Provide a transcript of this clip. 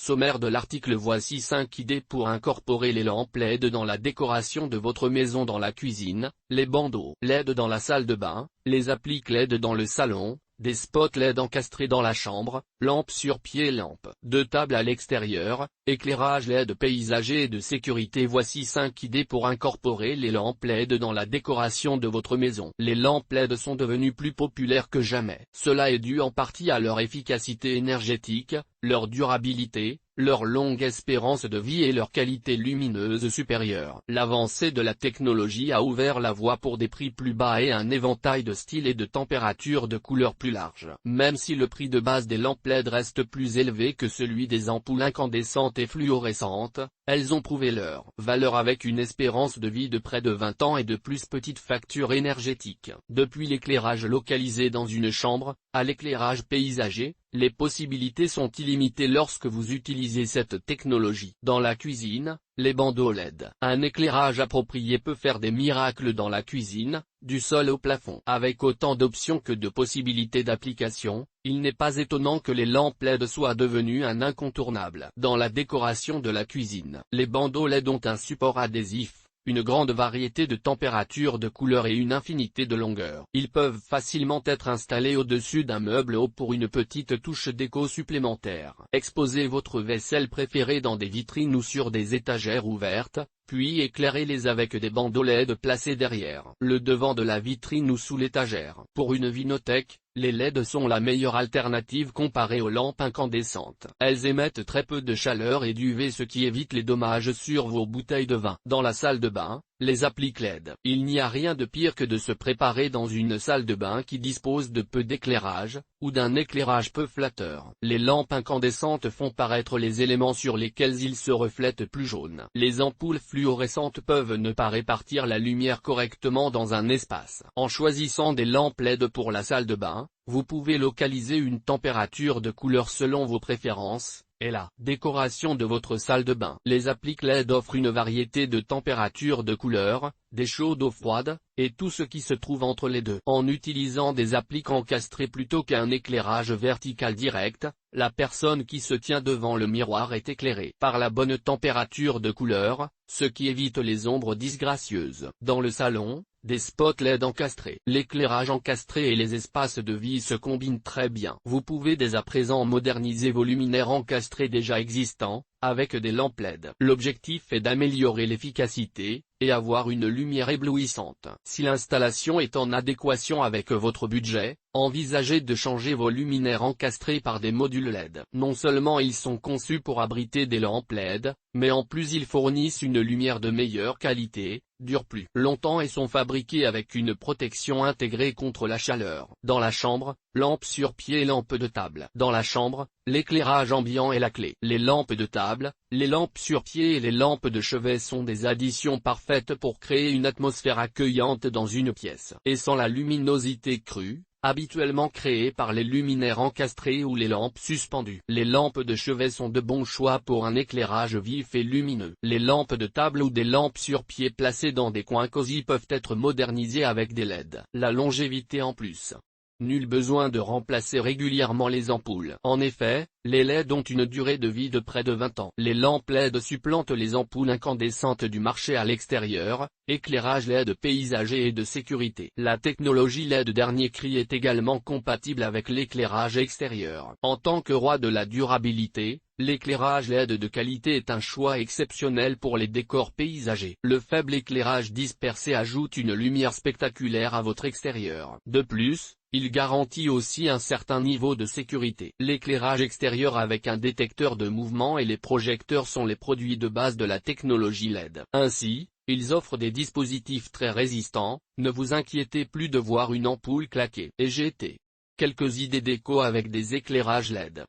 Sommaire de l'article. Voici 5 idées pour incorporer les lampes LED dans la décoration de votre maison. Dans la cuisine, les bandeaux LED dans la salle de bain, les appliques LED dans le salon, des spots LED encastrés dans la chambre, lampes sur pied, lampes de table à l'extérieur, éclairage LED paysager et de sécurité. Voici 5 idées pour incorporer les lampes LED dans la décoration de votre maison. Les lampes LED sont devenues plus populaires que jamais. Cela est dû en partie à leur efficacité énergétique, leur durabilité, leur longue espérance de vie et leur qualité lumineuse supérieure. L'avancée de la technologie a ouvert la voie pour des prix plus bas et un éventail de styles et de températures de couleurs plus larges. Même si le prix de base des lampes LED reste plus élevé que celui des ampoules incandescentes et fluorescentes, elles ont prouvé leur valeur avec une espérance de vie de près de 20 ans et de plus petite facture énergétique. Depuis l'éclairage localisé dans une chambre, à l'éclairage paysager, les possibilités sont illimitées lorsque vous utilisez cette technologie. Dans la cuisine, les bandeaux LED. Un éclairage approprié peut faire des miracles dans la cuisine, du sol au plafond. Avec autant d'options que de possibilités d'application, il n'est pas étonnant que les lampes LED soient devenues un incontournable. Dans la décoration de la cuisine, les bandeaux LED ont un support adhésif, une grande variété de températures, de couleurs et une infinité de longueurs. Ils peuvent facilement être installés au-dessus d'un meuble ou pour une petite touche déco supplémentaire. Exposez votre vaisselle préférée dans des vitrines ou sur des étagères ouvertes, puis éclairez-les avec des bandeaux LED placés derrière le devant de la vitrine ou sous l'étagère. Pour une vinothèque, les LED sont la meilleure alternative comparée aux lampes incandescentes. Elles émettent très peu de chaleur et d'UV, ce qui évite les dommages sur vos bouteilles de vin. Dans la salle de bain, les appliques LED. Il n'y a rien de pire que de se préparer dans une salle de bain qui dispose de peu d'éclairage, ou d'un éclairage peu flatteur. Les lampes incandescentes font paraître les éléments sur lesquels ils se reflètent plus jaunes. Les ampoules fluorescentes peuvent ne pas répartir la lumière correctement dans un espace. En choisissant des lampes LED pour la salle de bain, vous pouvez localiser une température de couleur selon vos préférences, et la décoration de votre salle de bain. Les appliques LED offrent une variété de températures de couleurs, des chaudes aux froides, et tout ce qui se trouve entre les deux. En utilisant des appliques encastrées plutôt qu'un éclairage vertical direct, la personne qui se tient devant le miroir est éclairée par la bonne température de couleur, ce qui évite les ombres disgracieuses. Dans le salon, des spots LED encastrés. L'éclairage encastré et les espaces de vie se combinent très bien. Vous pouvez dès à présent moderniser vos luminaires encastrés déjà existants, avec des lampes LED. L'objectif est d'améliorer l'efficacité, et avoir une lumière éblouissante. Si l'installation est en adéquation avec votre budget, envisagez de changer vos luminaires encastrés par des modules LED. Non seulement ils sont conçus pour abriter des lampes LED, mais en plus ils fournissent une lumière de meilleure qualité, durent plus longtemps et sont fabriqués avec une protection intégrée contre la chaleur. Dans la chambre, lampes sur pied et lampes de table. Dans la chambre, l'éclairage ambiant est la clé. Les lampes de table, les lampes sur pied et les lampes de chevet sont des additions parfaites pour créer une atmosphère accueillante dans une pièce. Et sans la luminosité crue, habituellement créée par les luminaires encastrés ou les lampes suspendues. Les lampes de chevet sont de bons choix pour un éclairage vif et lumineux. Les lampes de table ou des lampes sur pied placées dans des coins cosy peuvent être modernisées avec des LED. La longévité en plus. Nul besoin de remplacer régulièrement les ampoules. En effet, les LED ont une durée de vie de près de 20 ans. Les lampes LED supplantent les ampoules incandescentes du marché à l'extérieur, éclairage LED paysager et de sécurité. La technologie LED dernier cri est également compatible avec l'éclairage extérieur. En tant que roi de la durabilité, l'éclairage LED de qualité est un choix exceptionnel pour les décors paysagers. Le faible éclairage dispersé ajoute une lumière spectaculaire à votre extérieur. De plus, il garantit aussi un certain niveau de sécurité. L'éclairage extérieur avec un détecteur de mouvement et les projecteurs sont les produits de base de la technologie LED. Ainsi, ils offrent des dispositifs très résistants, ne vous inquiétez plus de voir une ampoule claquer. Et j'ai quelques idées déco avec des éclairages LED.